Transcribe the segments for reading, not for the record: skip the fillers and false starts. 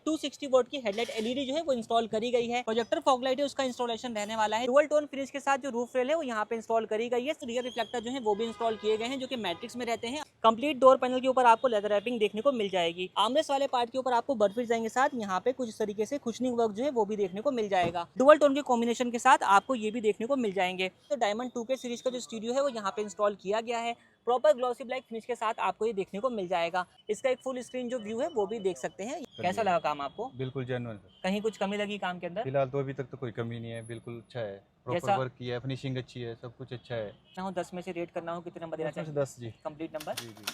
260 volt की headlight LED जो है वो इंस्टॉल करी गई है। प्रोजेक्टर फॉग लाइट है उसका इंस्टॉलेशन रहने वाला है। डुअल टोन फिनिश के साथ जो रूफ रेल है वो यहाँ पे इंस्टॉल करी गई है। रियर रिफ्लेक्टर जो है वो भी इंस्टॉल किए गए हैं जो कि मैट्रिक्स में रहते हैं। कंप्लीट डोर पैनल के ऊपर आपको लेदर रैपिंग देखने को मिल जाएगी। आर्मरेस्ट वाले पार्ट के ऊपर आपको बर्फी डिजाइन के साथ यहाँ पे कुछ इस तरीके से कुशनिंग वर्क जो है वो भी देखने को मिल जाएगा। डुअल टोन के कॉम्बिनेशन के साथ आपको ये भी देखने को मिल जाएंगे। तो डायमंड 2K सीरीज का जो स्टूडियो है वो यहाँ पे इंस्टॉल किया गया है। प्रॉपर ग्लॉसी ब्लैक फिनिश के साथ आपको ये देखने को मिल जाएगा। इसका एक फुल स्क्रीन जो व्यू है वो भी देख सकते हैं। कैसा लगा काम आपको? बिल्कुल जेन्युइन सर। कहीं कुछ कमी लगी काम के अंदर? फिलहाल तो अभी तक तो कोई कमी नहीं है, बिल्कुल अच्छा है, प्रॉपर वर्क किया है, फिनिशिंग अच्छी है, सब कुछ अच्छा है। मैं हूँ 10 में से रेट करना हो कितने नंबर देना चाहिए? 10 जी। Complete number. जी जी।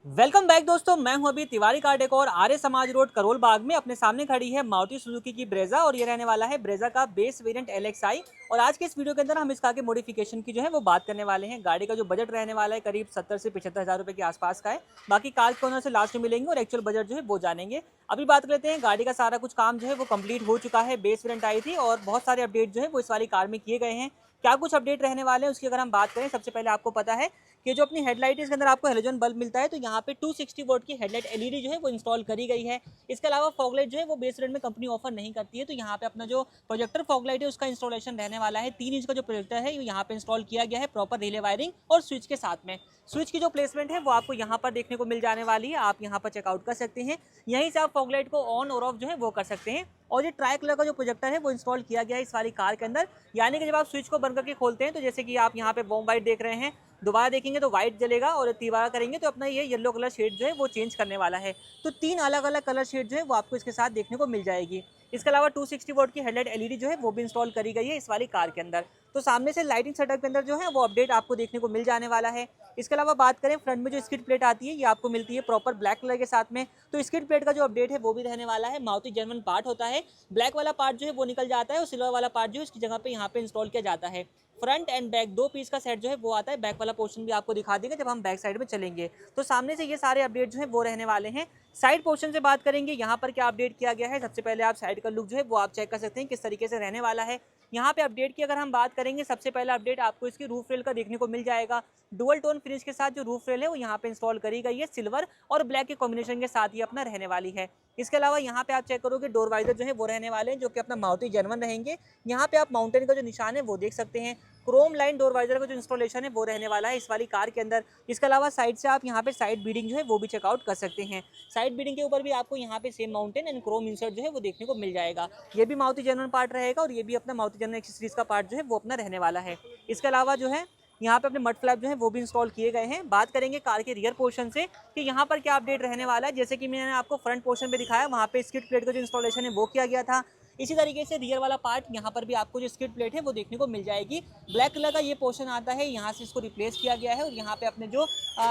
वेलकम बैक दोस्तों, मैं हूं अभी Tiwari car decor Arya Samaj road Karol Bagh में। अपने सामने खड़ी है मारुति सुजुकी की ब्रेजा और ये रहने वाला है ब्रेजा का बेस वेरिएंट LXi। और आज के इस वीडियो के अंदर हम इस कार के मॉडिफिकेशन की जो है वो बात करने वाले हैं। गाड़ी का जो बजट रहने वाला है करीब 70 से 75 हज़ार रुपये के आसपास का है। बाकी कार के ओनर से लास्ट में मिलेंगे और एक्चुअल बजट जो है वो जानेंगे। अभी बात करते हैं, गाड़ी का सारा कुछ काम जो है वो कंप्लीट हो चुका है। बेस वेरिएंट आई थी और बहुत सारे अपडेट जो है वो इस वाली कार में किए गए हैं। क्या कुछ अपडेट रहने वाले हैं उसकी अगर हम बात करें, सबसे पहले आपको पता है कि जो अपनी हेडलाइट है इसके अंदर आपको हेलोजन बल्ब मिलता है। तो यहाँ पे 260 वोल्ट की हेडलाइट एलईडी जो है वो इंस्टॉल करी गई है। इसके अलावा फॉग लाइट जो है वो बेस रेट में कंपनी ऑफर नहीं करती है। तो यहाँ पे अपना जो प्रोजेक्टर फॉग लाइट है उसका इंस्टॉलेशन रहने वाला है। 3 इंच का जो प्रोजेक्टर है यहाँ पे इंस्टॉल किया गया है प्रॉपर रिले वायरिंग और स्विच के साथ में। स्विच की जो प्लेसमेंट है वो आपको यहाँ पर देखने को मिल जाने वाली है। आप यहाँ पर चेकआउट कर सकते हैं। यहीं से आप फॉग लाइट को ऑन और ऑफ जो है वो कर सकते हैं। और ये ट्राई कलर का जो प्रोजेक्टर है वो इंस्टॉल किया गया है इस वाली कार के अंदर। यानी कि जब आप स्विच को बंद करके खोलते हैं तो जैसे कि आप यहाँ पे वॉर्म वाइट देख रहे हैं, दोबारा देखेंगे तो व्हाइट जलेगा और तीबारा करेंगे तो अपना ये येलो कलर शेड जो है वो चेंज करने वाला है। तो 3 अलग अलग कलर शेड जो है वो आपको इसके साथ देखने को मिल जाएगी। इसके अलावा 260 वोल्ट की हेडलाइट एलईडी जो है वो भी इंस्टॉल करी गई है इस वाली कार के अंदर। तो सामने से लाइटिंग सेटअप के अंदर जो है वो अपडेट आपको देखने को मिल जाने वाला है। इसके अलावा बात करें, फ्रंट में जो स्किड प्लेट आती है ये आपको मिलती है प्रॉपर ब्लैक कलर के साथ में। तो स्किड प्लेट का जो अपडेट है वो भी रहने वाला है। मारुति जेन्युइन पार्ट होता है, ब्लैक वाला पार्ट जो है वो निकल जाता है और सिल्वर वाला पार्ट जो है इसकी जगह पे यहाँ पे इंस्टॉल किया जाता है। फ्रंट एंड बैक 2 पीस का सेट जो है वो आता है। बैक वाला पोर्शन भी आपको दिखा देंगे जब हम बैक साइड में चलेंगे। तो सामने से ये सारे अपडेट जो है वो रहने वाले हैं। साइड पोर्शन से बात करेंगे, यहाँ पर क्या अपडेट किया गया है। सबसे पहले आप साइड का लुक जो है वो आप चेक कर सकते हैं किस तरीके से रहने वाला है। यहाँ पे अपडेट की अगर हम बात करेंगे, सबसे पहला अपडेट आपको इसकी रूफ रेल का देखने को मिल जाएगा। डुअल टोन फिनिश के साथ जो रूफ रेल है वो यहाँ पे इंस्टॉल करी गई है। सिल्वर और ब्लैक के कॉम्बिनेशन के साथ ये अपना रहने वाली है। इसके अलावा यहाँ पे आप चेक करोगे डोर वाइजर जो है वो रहने वाले हैं जो कि अपना मारुति जेन्युइन रहेंगे। यहाँ पे आप माउंटेन का जो निशान है वो देख सकते हैं। क्रोम लाइन डोर वाइजर का जो इंस्टॉलेशन है वो रहने वाला है इस वाली कार के अंदर। इसके अलावा साइड से आप यहाँ पे साइड बीडिंग जो है वो भी चेकआउट कर सकते हैं। साइड बीडिंग के ऊपर भी आपको यहाँ पे same mountain and Chrome insert जो है वो देखने को मिल जाएगा। ये भी मारुति जेन्युइन पार्ट रहेगा और ये भी अपना मारुति जेन्युइन एक्सेसरीज का पार्ट जो है वो अपना रहने वाला है। इसके अलावा जो है यहाँ पे अपने मड फ्लैप जो है वो भी इंस्टॉल किए गए हैं। बात करेंगे कार के रियर पोर्शन से कि यहाँ पर क्या अपडेट रहने वाला है। जैसे कि मैंने आपको फ्रंट पोर्शन पे दिखाया, वहाँ पे स्किड प्लेट का जो इंस्टॉलेशन है वो किया गया था। इसी तरीके से रियर वाला पार्ट यहाँ पर भी आपको जो स्किड प्लेट है वो देखने को मिल जाएगी। ब्लैक कलर का ये पोर्शन आता है, यहाँ से इसको रिप्लेस किया गया है और यहाँ पे अपने जो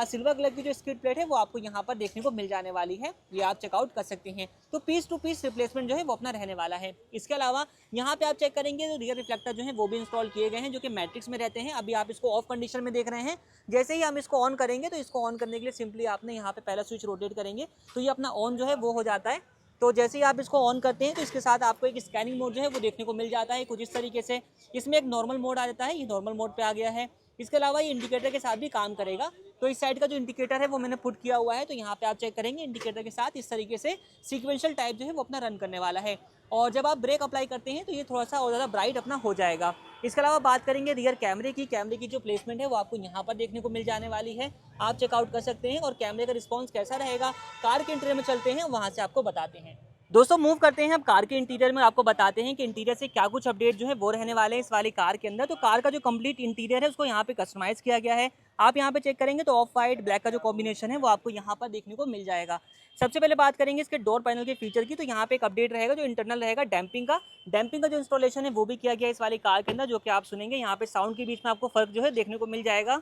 सिल्वर कलर की जो स्किड प्लेट है वो आपको यहाँ पर देखने को मिल जाने वाली है। ये आप चेकआउट कर सकते हैं। तो पीस टू पीस रिप्लेसमेंट जो है वो अपना रहने वाला है। इसके अलावा यहाँ पे आप चेक करेंगे तो रियर रिफ्लेक्टर जो है वो भी इंस्टॉल किए गए हैं जो कि मैट्रिक्स में रहते हैं। अभी आप इसको ऑफ कंडीशन में देख रहे हैं। जैसे ही हम इसको ऑन करेंगे तो इसको ऑन करने के लिए सिंपली आपने यहाँ पे पहला स्विच रोटेट करेंगे तो ये अपना ऑन जो है वो हो जाता है। तो जैसे ही आप इसको ऑन करते हैं तो इसके साथ आपको एक स्कैनिंग मोड जो है वो देखने को मिल जाता है कुछ इस तरीके से। इसमें एक नॉर्मल मोड आ जाता है, ये नॉर्मल मोड पे आ गया है। इसके अलावा ये इंडिकेटर के साथ भी काम करेगा। तो इस साइड का जो इंडिकेटर है वो मैंने पुट किया हुआ है। तो यहाँ पे आप चेक करेंगे इंडिकेटर के साथ इस तरीके से सीक्वेंशियल टाइप जो है वो अपना रन करने वाला है। और जब आप ब्रेक अप्लाई करते हैं तो ये थोड़ा सा और ज़्यादा ब्राइट अपना हो जाएगा। इसके अलावा बात करेंगे रियर कैमरे की जो प्लेसमेंट है वो आपको यहाँ पर देखने को मिल जाने वाली है। आप चेकआउट कर सकते हैं और कैमरे का रिस्पॉन्स कैसा रहेगा कार के इंटीरियर में चलते हैं वहाँ से आपको बताते हैं। दोस्तों मूव करते हैं अब कार के इंटीरियर में, आपको बताते हैं कि इंटीरियर से क्या कुछ अपडेट जो है वो रहने वाले हैं इस वाली कार के अंदर। तो कार का जो कंप्लीट इंटीरियर है उसको यहाँ पे कस्टमाइज किया गया है। आप यहाँ पे चेक करेंगे तो ऑफ वाइट ब्लैक का जो कॉम्बिनेशन है वो आपको यहाँ पर देखने को मिल जाएगा। सबसे पहले बात करेंगे इसके डोर पैनल के फीचर की। तो यहाँ पे एक अपडेट रहेगा जो इंटरनल रहेगा डैम्पिंग का जो इंस्टॉलेशन है वो भी किया गया इस वाली कार के अंदर, जो कि आप सुनेंगे। यहाँ पे साउंड के बीच में आपको फर्क जो है देखने को मिल जाएगा।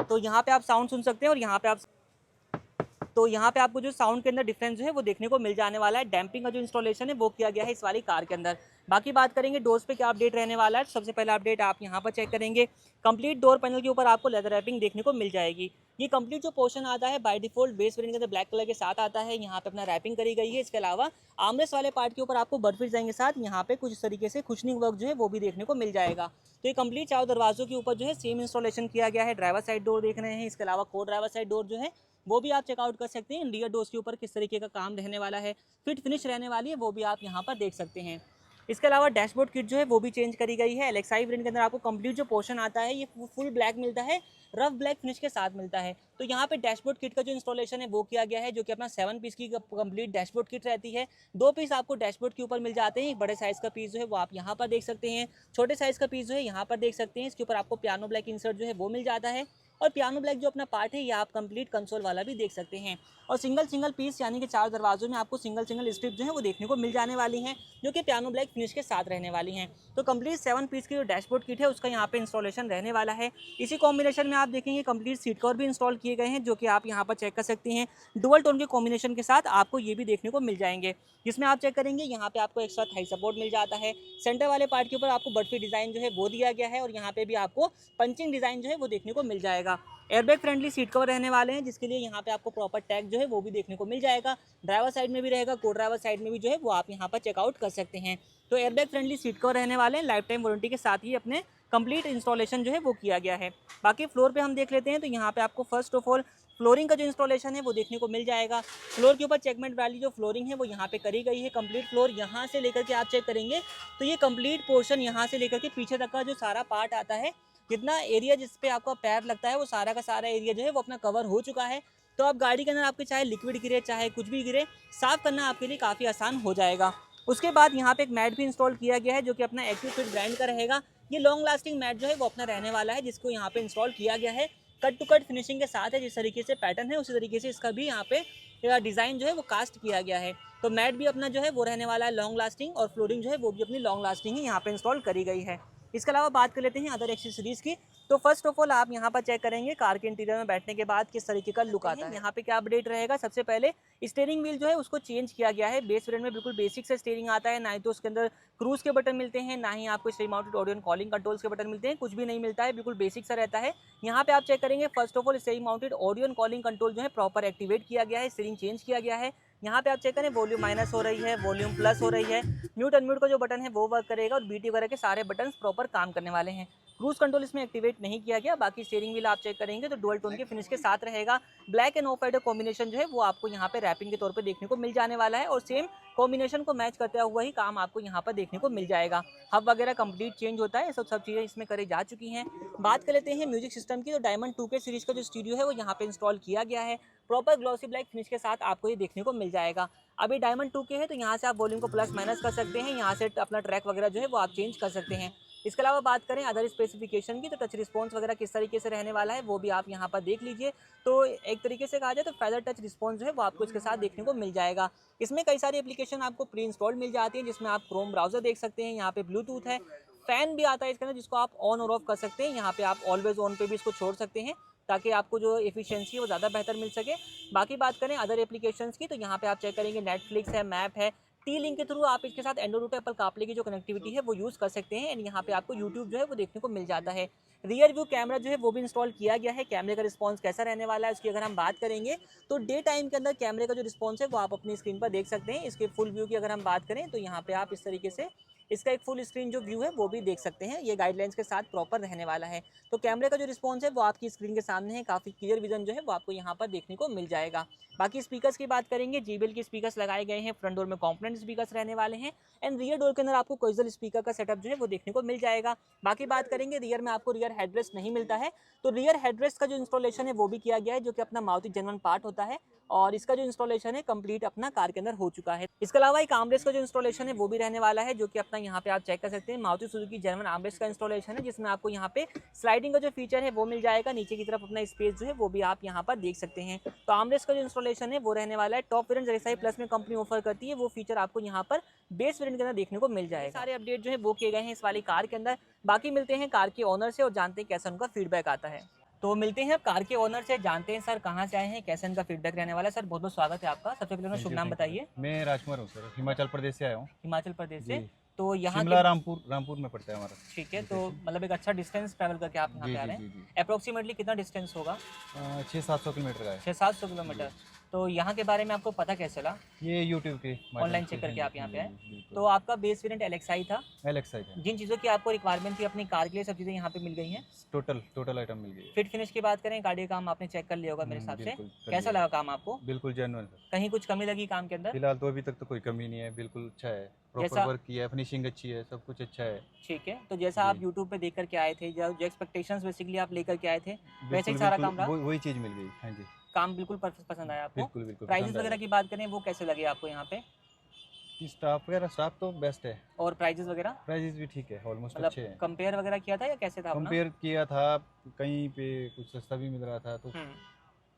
तो यहाँ पे आप साउंड सुन सकते हैं और यहाँ पे आपको जो साउंड के अंदर डिफरेंस जो है वो देखने को मिल जाने वाला है। डैम्पिंग का जो इंस्टॉलेशन है वो किया गया है इस वाली कार के अंदर। बाकी बात करेंगे डोर्स पे क्या अपडेट रहने वाला है। सबसे पहला अपडेट आप यहाँ पर चेक करेंगे, कंप्लीट डोर पैनल के ऊपर आपको लेदर रैपिंग देखने को मिल जाएगी। ये कंप्लीट जो पोर्शन आता है बाय डिफॉल्ट बेस वेरिएंट के अंदर ब्लैक कलर के साथ आता है, यहाँ पे अपना रैपिंग करी गई है। इसके अलावा आर्मरेस्ट वाले पार्ट के ऊपर आपको बर्फी डिजाइन के साथ यहाँ पे कुछ इस तरीके से कुशनिंग वर्क जो है वो भी देखने को मिल जाएगा। तो ये कंप्लीट चारों दरवाजों के ऊपर जो है सेम इंस्टॉलेशन किया गया है। ड्राइवर साइड डोर देख रहे हैं, इसके अलावा को ड्राइवर साइड डोर जो है वो भी आप चेकआउट कर सकते हैं। रियर डोर्स के ऊपर किस तरीके का काम रहने वाला है, फिट फिनिश रहने वाली है, वो भी आप यहाँ पर देख सकते हैं। इसके अलावा डैशबोर्ड किट जो है वो भी चेंज करी गई है। एलेक्साई वेरिएंट के अंदर आपको कंप्लीट जो पोर्शन आता है ये फुल ब्लैक मिलता है, रफ ब्लैक फिनिश के साथ मिलता है। तो यहाँ पे डैशबोर्ड किट का जो इंस्टॉलेशन है वो किया गया है, जो कि अपना 7 पीस की कंप्लीट डैशबोर्ड किट रहती है। 2 पीस आपको डैशबोर्ड के ऊपर मिल जाते हैं। एक बड़े साइज़ का पीस जो है वो आप यहाँ पर देख सकते हैं, छोटे साइज़ का पीस जो है यहाँ पर देख सकते हैं। इसके ऊपर आपको पियानो ब्लैक इंसर्ट जो है वो मिल जाता है, और पियानो ब्लैक जो अपना पार्ट है ये आप कंप्लीट कंसोल वाला भी देख सकते हैं। और सिंगल पीस यानी कि 4 दरवाजों में आपको सिंगल स्ट्रिप जो है वो देखने को मिल जाने वाली हैं, जो कि पियानो ब्लैक फिनिश के साथ रहने वाली हैं। तो कंप्लीट 7 पीस की जो डैशबोर्ड किट है उसका यहाँ पे इंस्टॉलेशन रहने वाला है। इसी कॉम्बिनेशन में आप देखेंगे कंप्लीट सीट कवर भी इंस्टॉल किए गए हैं, जो कि आप यहाँ पर चेक कर सकते हैं। डुअल टोन के कॉम्बिनेशन के साथ आपको ये भी देखने को मिल जाएंगे, जिसमें आप चेक करेंगे यहाँ पे आपको एक्स्ट्रा थाई सपोर्ट मिल जाता है। सेंटर वाले पार्ट के ऊपर आपको बर्फी डिज़ाइन जो है वो दिया गया है, और यहाँ पे भी आपको पंचिंग डिज़ाइन जो है वो देखने को मिल जाएगा। एयरबैग फ्रेंडली सीट कवर रहने वाले हैं, जिसके लिए यहाँ पे आपको प्रॉपर टैग जो है वो भी देखने को मिल जाएगा। ड्राइवर साइड में भी रहेगा, को ड्राइवर साइड में भी जो है वो आप यहाँ पर चेकआउट कर सकते हैं। तो एयरबैग फ्रेंडली सीट कवर रहने वाले हैं, लाइफ टाइम वारंटी के साथ ही अपने कंप्लीट इंस्टॉलेशन जो है वो किया गया है। बाकी फ्लोर पे हम देख लेते हैं, तो यहाँ पे आपको फर्स्ट ऑफ ऑल फ्लोरिंग का जो इंस्टॉलेशन है वो देखने को मिल जाएगा। फ्लोर के ऊपर चेकमेट वाली जो फ्लोरिंग है वो यहाँ पे करी गई है। कंप्लीट फ्लोर यहाँ से लेकर के आप चेक करेंगे तो ये कंप्लीट पोर्शन यहाँ से लेकर के पीछे तक का जो सारा पार्ट आता है, जितना एरिया जिस पे आपका पैर लगता है वो सारा का सारा एरिया जो है वो अपना कवर हो चुका है। तो अब गाड़ी के अंदर आपके चाहे लिक्विड गिरे चाहे कुछ भी गिरे, साफ़ करना आपके लिए काफ़ी आसान हो जाएगा। उसके बाद यहाँ पे एक मैट भी इंस्टॉल किया गया है, जो कि अपना एक्टिव फिट ब्रांड का रहेगा। ये लॉन्ग लास्टिंग मैट जो है वो अपना रहने वाला है, जिसको यहाँ पे इंस्टॉल किया गया है। कट टू कट फिनिशिंग के साथ है, जिस तरीके से पैटर्न है उसी तरीके से इसका भी यहाँ पे डिज़ाइन जो है वो कास्ट किया गया है। तो मैट भी अपना जो है वो रहने वाला है लॉन्ग लास्टिंग, और फ्लोरिंग जो है वो भी अपनी लॉन्ग लास्टिंग ही यहाँ पे इंस्टॉल करी गई है। इसके अलावा बात कर लेते हैं अदर एक्सेसरीज़ की। तो फर्स्ट ऑफ ऑल आप यहाँ पर चेक करेंगे कार के इंटीरियर में बैठने के बाद किस तरीके का लुक आता है। यहाँ पे क्या अपडेट रहेगा, सबसे पहले स्टीयरिंग व्हील जो है उसको चेंज किया गया है। बेस वेरिएंट में बिल्कुल बेसिक से स्टीयरिंग आता है, ना ही तो उसके अंदर क्रूज के बटन मिलते हैं, ना ही आपको stay mounted audio calling controls के बटन मिलते हैं, कुछ भी नहीं मिलता है, बिल्कुल बेसिक सा रहता है। यहाँ पे आप चेक करेंगे first of all stay mounted audio calling control जो है प्रॉपर एक्टिवेट किया गया है, स्टीयरिंग चेंज किया गया है। यहाँ पे आप चेक करें वॉल्यूम माइनस हो रही है, वॉल्यूम प्लस हो रही है, म्यूट अनम्यूट का जो बटन है वो वर्क करेगा, और बीटी वगैरह के सारे बटन प्रॉपर काम करने वाले हैं। क्रूज कंट्रोल इसमें एक्टिवेट नहीं किया गया। बाकी स्टीयरिंग व्हील आप चेक करेंगे तो डुअल टोन के फिनिश के साथ रहेगा। Black end of white combination जो है वो आपको यहाँ पे रैपिंग के तौर पे देखने को मिल जाने वाला है, और सेम कॉम्बिनेशन को मैच करते हुआ ही काम आपको यहाँ पर देखने को मिल जाएगा। हब वगैरह कंप्लीट चेंज होता है, सब चीज़ें इसमें करी जा चुकी हैं। बात कर लेते हैं म्यूजिक सिस्टम की। तो डायमंड 2K सीरीज का जो स्टूडियो है वो यहाँ पे इंस्टॉल किया गया है, प्रॉपर ग्लॉसी ब्लैक फिनिश के साथ आपको ये देखने को मिल जाएगा। अभी डायमंड 2K है तो यहाँ से आप वॉल्यूम को प्लस माइनस कर सकते हैं, यहाँ से अपना ट्रैक वगैरह जो है वो आप चेंज कर सकते हैं। इसके अलावा बात करें अदर स्पेसिफिकेशन की, तो टच रिस्पॉन्स वगैरह किस तरीके से रहने वाला है वो भी आप यहाँ पर देख लीजिए। तो एक तरीके से कहा जाए तो फेदर टच रिस्पॉन्स जो है वो आपको इसके साथ देखने को मिल जाएगा। इसमें कई सारी एप्लीकेशन आपको प्री इंस्टॉल्ड मिल जाती है, जिसमें आप क्रोम ब्राउजर देख सकते हैं, यहाँ पे ब्लूटूथ है, फैन भी आता है इसके अंदर जिसको आप ऑन और ऑफ कर सकते हैं। यहाँ पे आप ऑलवेज ऑन पे भी इसको छोड़ सकते हैं, ताकि आपको जो एफिशिएंसी है वो ज़्यादा बेहतर मिल सके। बाकी बात करें अदर एप्लीकेशंस की, तो यहाँ पे आप चेक करेंगे नेटफ्लिक्स है, मैप है, टी लिंक के थ्रू आप इसके साथ एंड्रॉइड एप्पल कारप्ले की जो कनेक्टिविटी है वो यूज़ कर सकते हैं। एंड यहाँ पे आपको यूट्यूब जो है वो देखने को मिल जाता है। रियर व्यू कैमरा जो है वो भी इंस्टॉल किया गया है। कैमरे का रिस्पॉन्स कैसा रहने वाला है उसकी अगर हम बात करेंगे, तो डे टाइम के अंदर कैमरे का जो रिस्पॉन्स है वो आप अपनी स्क्रीन पर देख सकते हैं। इसके फुल व्यू की अगर हम बात करें तो यहाँ पे आप इस तरीके से इसका एक फुल स्क्रीन जो व्यू है वो भी देख सकते हैं। ये गाइडलाइंस के साथ प्रॉपर रहने वाला है। तो कैमरे का जो रिस्पॉन्स है वो आपकी स्क्रीन के सामने है, काफ़ी क्लियर विजन जो है वो आपको यहाँ पर देखने को मिल जाएगा। बाकी स्पीकर्स की बात करेंगे, JBL के स्पीकर्स लगाए गए हैं, फ्रंट डोर में कॉम्पोनेंट स्पीकर्स रहने वाले हैं, एंड रियर डोर के अंदर आपको कोइजल स्पीकर का सेटअप जो है वो देखने को मिल जाएगा। बाकी बात करेंगे रियर में आपको रियर हेडरेस्ट नहीं मिलता है, तो रियर हेडरेस्ट का जो इंस्टॉलेशन है वो भी किया गया है, जो कि अपना मारुति जेन्युइन पार्ट होता है, और इसका जो इंस्टॉलेशन है कंप्लीट अपना कार के अंदर हो चुका है। इसके अलावा एक आर्मरेस्ट का जो इंस्टॉलेशन है वो भी रहने वाला है, जो कि अपना यहाँ पे आप चेक कर सकते हैं मारुति सुजुकी जेन्युइन आर्मरेस्ट का इंस्टॉलेशन है, जिसमें आपको यहाँ पे स्लाइडिंग का जो फीचर है वो मिल जाएगा। नीचे की तरफ अपना स्पेस जो है वो भी आप यहाँ पर देख सकते हैं। तो आर्मरेस्ट का जो इंस्टॉलेशन है वो रहने वाला है। टॉप वेरिएंट जैसा प्लस में कंपनी ऑफर करती है वो फीचर आपको यहाँ पर बेस वेरिएंट के अंदर देखने को मिल जाएगा। सारे अपडेट जो है वो किए गए हैं इस वाली कार के अंदर। बाकी मिलते हैं कार के ओनर से और जानते हैं कैसा उनका फीडबैक आता है। तो मिलते हैं अब कार के ओनर से, जानते हैं सर कहाँ से आए हैं, कैसे इनका फीडबैक रहने वाला है। सर बहुत बहुत स्वागत है आपका। सबसे पहले शुभ नाम बताइए। मैं राजकुमार हूँ सर, हिमाचल प्रदेश से आया हूँ। हिमाचल प्रदेश से। तो यहाँ शिमला के रामपुर में पड़ता है हमारा। ठीक है, तो मतलब एक अच्छा डिस्टेंस ट्रैवल करके आप यहाँ जी पे आ जी रहे जी हैं। जी। अप्रोक्सीमेटली कितना डिस्टेंस होगा? 600-700 किलोमीटर का है। 600-700 किलोमीटर। तो यहाँ के बारे में आपको पता कैसे चला? ये यूट्यूब के माध्यम ऑनलाइन से। चेक करके हाँ आप जी, यहाँ हाँ पे जी, आए। हाँ जी, तो बिल्कुल। आपका बेस वेरिएंट एलेक्साई था। एलेक्साई का जिन चीज़ों की आपको रिक्वायरमेंट थी अपनी कार के लिए, सब चीज़ें यहाँ पे मिल गई हैं। टोटल आइटम मिल गई है। फिट फिनिश की बात करें, गाड़ी का काम आपने चेक कर लिया होगा मेरे हिसाब से। बिल्कुल कर कैसा लिया। लगा काम आपको? बिल्कुल जेन्युइन सर। कहीं कुछ कमी लगी काम के अंदर? फिलहाल तो अभी तक तो कोई कमी नहीं है, बिल्कुल अच्छा है। प्रॉपर जैसा वर्क किया है, फिनिशिंग अच्छी है, सब कुछ अच्छा है। ठीक है, तो जैसा आप जी। यूट्यूब पे देख करके आए थे, जो एक्सपेक्टेशंस बेसिकली आप लेकर के आए थे, वैसे ही बिल्कुल सारा बिल्कुल काम रहा? वही चीज़ मिल गई। हाँ जी। काम बिल्कुल पसंद आया आपको? बिल्कुल बिल्कुल प्राइजेस पसंद वगैरह आया। की बात करें, वो कैसे लगे आपको यहाँ पे? स्टाफ तो बेस्ट है। और प्राइजेस वगैरह प्राइजेस भी ठीक है, ऑलमोस्ट मतलब अच्छे हैं। कंपेयर वगैरह किया था या कैसे था अपना? कंपेयर किया था, कहीं पे कुछ सस्ता भी मिल रहा था, तो हम्म,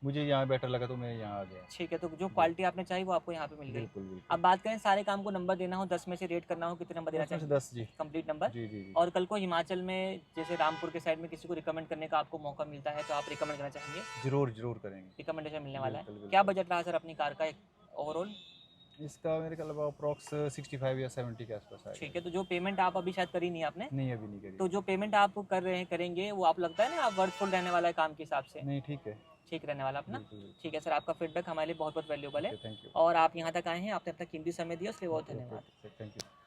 मुझे यहाँ बेटर लगा तो मैं यहाँ आ गया। ठीक है, तो जो जी। क्वालिटी आपने चाहिए वो आपको यहाँ पे मिल गई। बिल्कुल अब बिल्कुल। बात करें, सारे काम को नंबर देना हो, 10 में से रेट करना हो, कितने नंबर देना 10 में से चाहिए? 10 जी। Complete number. जी जी जी। और कल को हिमाचल में जैसे रामपुर के साइड में किसी को रिकमेंड करने का आपको मौका मिलता है, तो आप रिकमेंड करना चाहेंगे? जरूर करेंगे। रिकमेंडेशन मिलने वाला है। बिल्कुल क्या बिल्कुल। बजट रहा सर अपनी कार का ओवरऑल? इसका मेरे ख्याल अप्रॉक्स 65 या 70 के आसपास आएगा। ठीक है, तो जो पेमेंट आप अभी शायद करी नहीं आपने, नहीं अभी नहीं करी। तो जो पेमेंट आप कर रहे हैं करेंगे, वो आप लगता है ना आप वर्थफुल रहने वाला है काम के हिसाब से? नहीं ठीक है। ठीक रहने वाला अपना। बिल्कुल बिल्कुल। ठीक है सर, आपका फीडबैक हमारे लिए बहुत बहुत वैल्यूबल है। Thank you. और आप यहाँ तक आए हैं, आपने अपना कीमती समय दिया, उसके लिए बहुत धन्यवाद। Thank you.